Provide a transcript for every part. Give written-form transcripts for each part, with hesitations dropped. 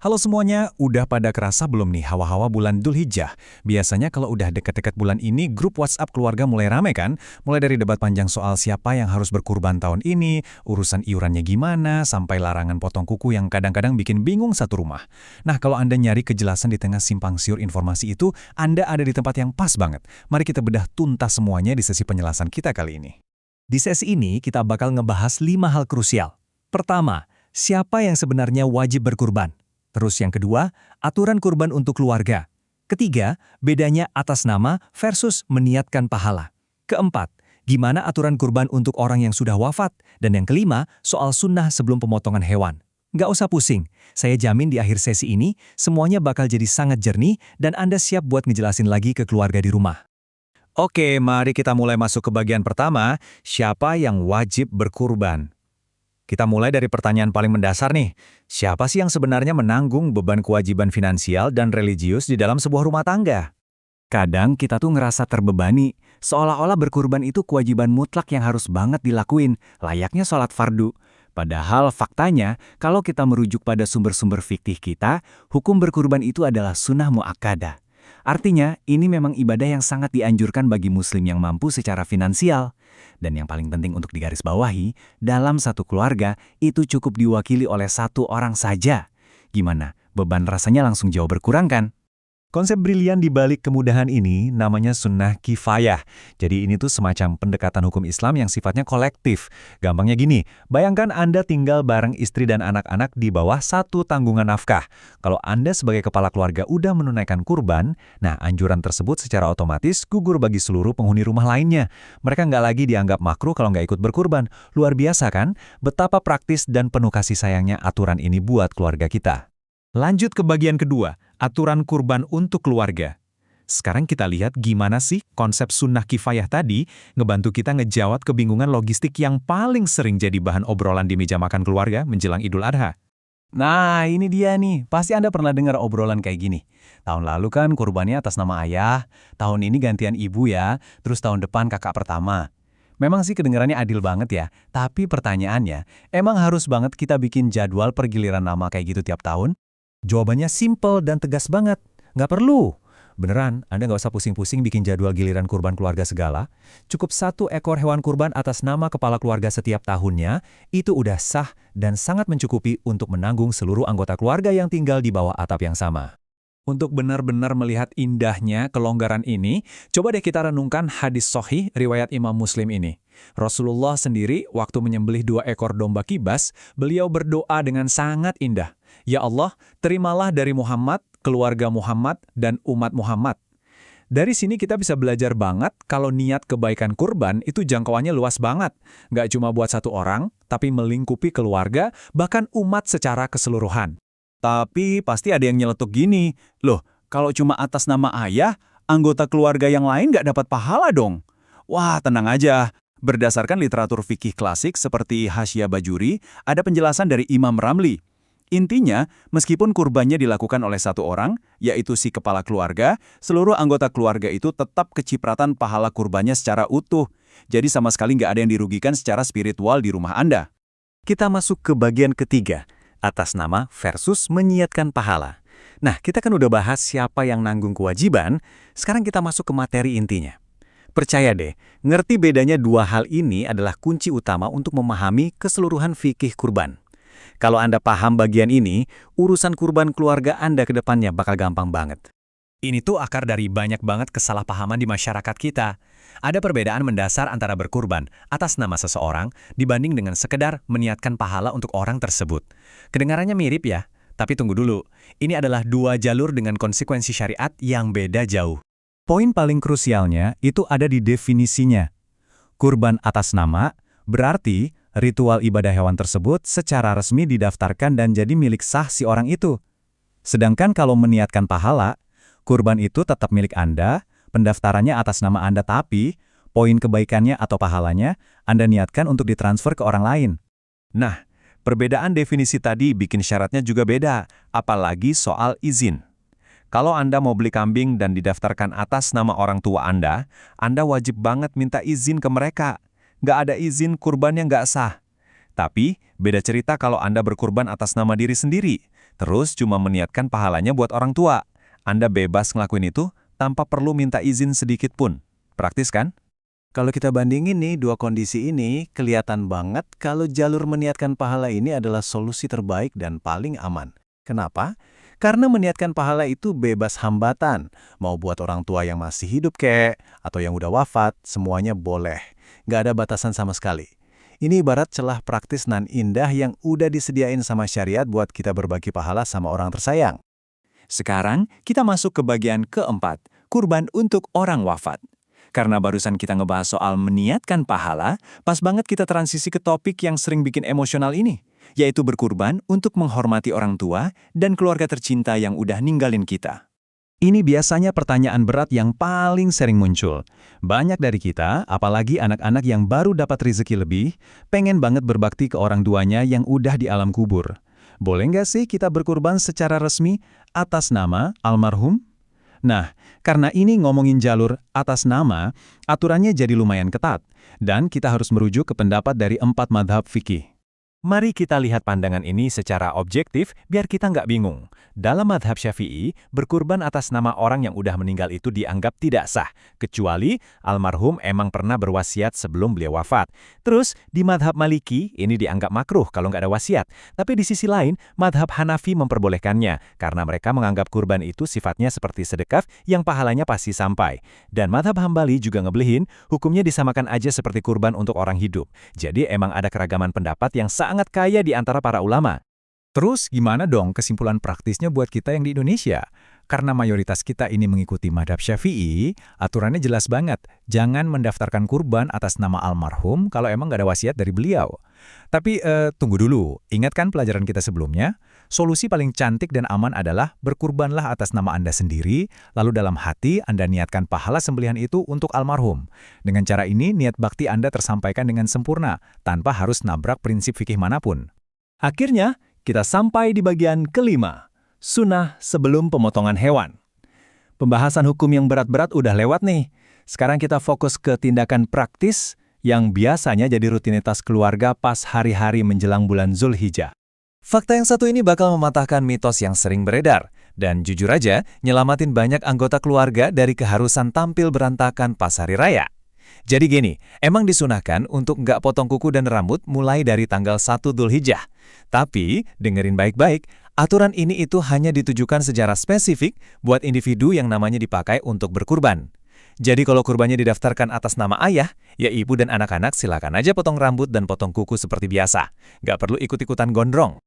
Halo semuanya, udah pada kerasa belum nih hawa-hawa bulan Dzulhijjah? Biasanya kalau udah deket-deket bulan ini, grup WhatsApp keluarga mulai rame kan? Mulai dari debat panjang soal siapa yang harus berkurban tahun ini, urusan iurannya gimana, sampai larangan potong kuku yang kadang-kadang bikin bingung satu rumah. Nah, kalau Anda nyari kejelasan di tengah simpang siur informasi itu, Anda ada di tempat yang pas banget. Mari kita bedah tuntas semuanya di sesi penjelasan kita kali ini. Di sesi ini, kita bakal ngebahas 5 hal krusial. Pertama, siapa yang sebenarnya wajib berkurban? Terus yang kedua, aturan kurban untuk keluarga. Ketiga, bedanya atas nama versus meniatkan pahala. Keempat, gimana aturan kurban untuk orang yang sudah wafat? Dan yang kelima, soal sunnah sebelum pemotongan hewan. Nggak usah pusing, saya jamin di akhir sesi ini, semuanya bakal jadi sangat jernih dan Anda siap buat ngejelasin lagi ke keluarga di rumah. Oke, mari kita mulai masuk ke bagian pertama, siapa yang wajib berkurban? Kita mulai dari pertanyaan paling mendasar nih. Siapa sih yang sebenarnya menanggung beban kewajiban finansial dan religius di dalam sebuah rumah tangga? Kadang kita tuh ngerasa terbebani, seolah-olah berkurban itu kewajiban mutlak yang harus banget dilakuin, layaknya sholat fardu. Padahal faktanya, kalau kita merujuk pada sumber-sumber fikih kita, hukum berkurban itu adalah sunnah muakkadah. Artinya, ini memang ibadah yang sangat dianjurkan bagi muslim yang mampu secara finansial. Dan yang paling penting untuk digarisbawahi, dalam satu keluarga itu cukup diwakili oleh satu orang saja. Gimana? Beban rasanya langsung jauh berkurang kan? Konsep brilian di balik kemudahan ini namanya sunnah kifayah. Jadi ini tuh semacam pendekatan hukum Islam yang sifatnya kolektif. Gampangnya gini, bayangkan Anda tinggal bareng istri dan anak-anak di bawah satu tanggungan nafkah. Kalau Anda sebagai kepala keluarga udah menunaikan kurban, nah anjuran tersebut secara otomatis gugur bagi seluruh penghuni rumah lainnya. Mereka nggak lagi dianggap makruh kalau nggak ikut berkurban. Luar biasa kan? Betapa praktis dan penuh kasih sayangnya aturan ini buat keluarga kita. Lanjut ke bagian kedua, aturan kurban untuk keluarga. Sekarang kita lihat gimana sih konsep sunnah kifayah tadi ngebantu kita ngejawab kebingungan logistik yang paling sering jadi bahan obrolan di meja makan keluarga menjelang Idul Adha. Nah, ini dia nih. Pasti Anda pernah dengar obrolan kayak gini. Tahun lalu kan kurbannya atas nama ayah, tahun ini gantian ibu ya, terus tahun depan kakak pertama. Memang sih kedengarannya adil banget ya, tapi pertanyaannya, emang harus banget kita bikin jadwal pergiliran nama kayak gitu tiap tahun? Jawabannya simple dan tegas banget. Nggak perlu. Beneran, Anda nggak usah pusing-pusing bikin jadwal giliran kurban keluarga segala. Cukup satu ekor hewan kurban atas nama kepala keluarga setiap tahunnya, itu udah sah dan sangat mencukupi untuk menanggung seluruh anggota keluarga yang tinggal di bawah atap yang sama. Untuk benar-benar melihat indahnya kelonggaran ini, coba deh kita renungkan hadis sahih riwayat Imam Muslim ini. Rasulullah sendiri waktu menyembelih 2 ekor domba kibas, beliau berdoa dengan sangat indah. Ya Allah, terimalah dari Muhammad, keluarga Muhammad, dan umat Muhammad. Dari sini kita bisa belajar banget kalau niat kebaikan kurban itu jangkauannya luas banget. Nggak cuma buat satu orang, tapi melingkupi keluarga, bahkan umat secara keseluruhan. Tapi pasti ada yang nyeletuk gini, loh kalau cuma atas nama ayah, anggota keluarga yang lain nggak dapat pahala dong. Wah, tenang aja. Berdasarkan literatur fikih klasik seperti Hasyiah Bajuri, ada penjelasan dari Imam Ramli. Intinya, meskipun kurbannya dilakukan oleh satu orang, yaitu si kepala keluarga, seluruh anggota keluarga itu tetap kecipratan pahala kurbannya secara utuh. Jadi sama sekali nggak ada yang dirugikan secara spiritual di rumah Anda. Kita masuk ke bagian ketiga, atas nama versus menyiatkan pahala. Nah, kita kan udah bahas siapa yang nanggung kewajiban, sekarang kita masuk ke materi intinya. Percaya deh, ngerti bedanya dua hal ini adalah kunci utama untuk memahami keseluruhan fikih kurban. Kalau Anda paham bagian ini, urusan kurban keluarga Anda ke depannya bakal gampang banget. Ini tuh akar dari banyak banget kesalahpahaman di masyarakat kita. Ada perbedaan mendasar antara berkurban atas nama seseorang dibanding dengan sekedar meniatkan pahala untuk orang tersebut. Kedengarannya mirip ya, tapi tunggu dulu. Ini adalah 2 jalur dengan konsekuensi syariat yang beda jauh. Poin paling krusialnya itu ada di definisinya. Kurban atas nama berarti ritual ibadah hewan tersebut secara resmi didaftarkan dan jadi milik sah si orang itu. Sedangkan kalau meniatkan pahala, kurban itu tetap milik Anda, pendaftarannya atas nama Anda tapi poin kebaikannya atau pahalanya Anda niatkan untuk ditransfer ke orang lain. Nah, perbedaan definisi tadi bikin syaratnya juga beda, apalagi soal izin. Kalau Anda mau beli kambing dan didaftarkan atas nama orang tua Anda wajib banget minta izin ke mereka. Nggak ada izin kurbannya nggak sah. Tapi, beda cerita kalau Anda berkurban atas nama diri sendiri. Terus cuma meniatkan pahalanya buat orang tua. Anda bebas ngelakuin itu tanpa perlu minta izin sedikit pun. Praktis kan? Kalau kita bandingin nih dua kondisi ini, kelihatan banget kalau jalur meniatkan pahala ini adalah solusi terbaik dan paling aman. Kenapa? Karena meniatkan pahala itu bebas hambatan. Mau buat orang tua yang masih hidup kek, atau yang udah wafat, semuanya boleh. Nggak ada batasan sama sekali. Ini ibarat celah praktis nan indah yang udah disediain sama syariat buat kita berbagi pahala sama orang tersayang. Sekarang kita masuk ke bagian keempat, kurban untuk orang wafat. Karena barusan kita ngebahas soal meniatkan pahala, pas banget kita transisi ke topik yang sering bikin emosional ini, yaitu berkurban untuk menghormati orang tua dan keluarga tercinta yang udah ninggalin kita. Ini biasanya pertanyaan berat yang paling sering muncul. Banyak dari kita, apalagi anak-anak yang baru dapat rezeki lebih, pengen banget berbakti ke orang tuanya yang udah di alam kubur. Boleh nggak sih kita berkurban secara resmi atas nama almarhum? Nah, karena ini ngomongin jalur atas nama, aturannya jadi lumayan ketat, dan kita harus merujuk ke pendapat dari 4 madhab fikih. Mari kita lihat pandangan ini secara objektif biar kita nggak bingung. Dalam madhab Syafi'i, berkurban atas nama orang yang udah meninggal itu dianggap tidak sah, kecuali almarhum emang pernah berwasiat sebelum beliau wafat. Terus, di madhab Maliki, ini dianggap makruh kalau nggak ada wasiat. Tapi di sisi lain, madhab Hanafi memperbolehkannya, karena mereka menganggap kurban itu sifatnya seperti sedekah yang pahalanya pasti sampai. Dan madhab Hambali juga ngebelihin, hukumnya disamakan aja seperti kurban untuk orang hidup. Jadi emang ada keragaman pendapat yang sangat kaya di antara para ulama. Terus gimana dong kesimpulan praktisnya buat kita yang di Indonesia? Karena mayoritas kita ini mengikuti madhab Syafi'i, aturannya jelas banget. Jangan mendaftarkan kurban atas nama almarhum kalau emang nggak ada wasiat dari beliau. Tapi tunggu dulu, ingatkan pelajaran kita sebelumnya? Solusi paling cantik dan aman adalah berkurbanlah atas nama Anda sendiri, lalu dalam hati Anda niatkan pahala sembelihan itu untuk almarhum. Dengan cara ini, niat bakti Anda tersampaikan dengan sempurna, tanpa harus nabrak prinsip fikih manapun. Akhirnya, kita sampai di bagian kelima, sunnah sebelum pemotongan hewan. Pembahasan hukum yang berat-berat udah lewat nih. Sekarang kita fokus ke tindakan praktis yang biasanya jadi rutinitas keluarga pas hari-hari menjelang bulan Zulhijjah. Fakta yang satu ini bakal mematahkan mitos yang sering beredar, dan jujur aja, nyelamatin banyak anggota keluarga dari keharusan tampil berantakan pas hari raya. Jadi gini, emang disunahkan untuk nggak potong kuku dan rambut mulai dari tanggal 1 Dzulhijjah. Tapi, dengerin baik-baik, aturan ini itu hanya ditujukan secara spesifik buat individu yang namanya dipakai untuk berkurban. Jadi kalau kurbannya didaftarkan atas nama ayah, ya ibu dan anak-anak silakan aja potong rambut dan potong kuku seperti biasa. Nggak perlu ikut-ikutan gondrong.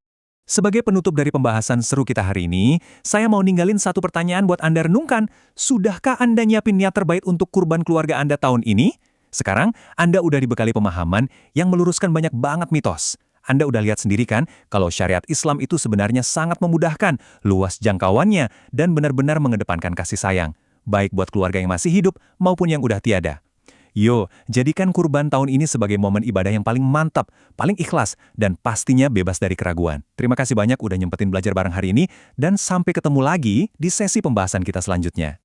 Sebagai penutup dari pembahasan seru kita hari ini, saya mau ninggalin satu pertanyaan buat Anda renungkan. Sudahkah Anda nyiapin niat terbaik untuk kurban keluarga Anda tahun ini? Sekarang, Anda udah dibekali pemahaman yang meluruskan banyak banget mitos. Anda udah lihat sendiri kan, kalau syariat Islam itu sebenarnya sangat memudahkan, luas jangkauannya, dan benar-benar mengedepankan kasih sayang, baik buat keluarga yang masih hidup maupun yang udah tiada. Yo, jadikan kurban tahun ini sebagai momen ibadah yang paling mantap, paling ikhlas, dan pastinya bebas dari keraguan. Terima kasih banyak udah nyempetin belajar bareng hari ini, dan sampai ketemu lagi di sesi pembahasan kita selanjutnya.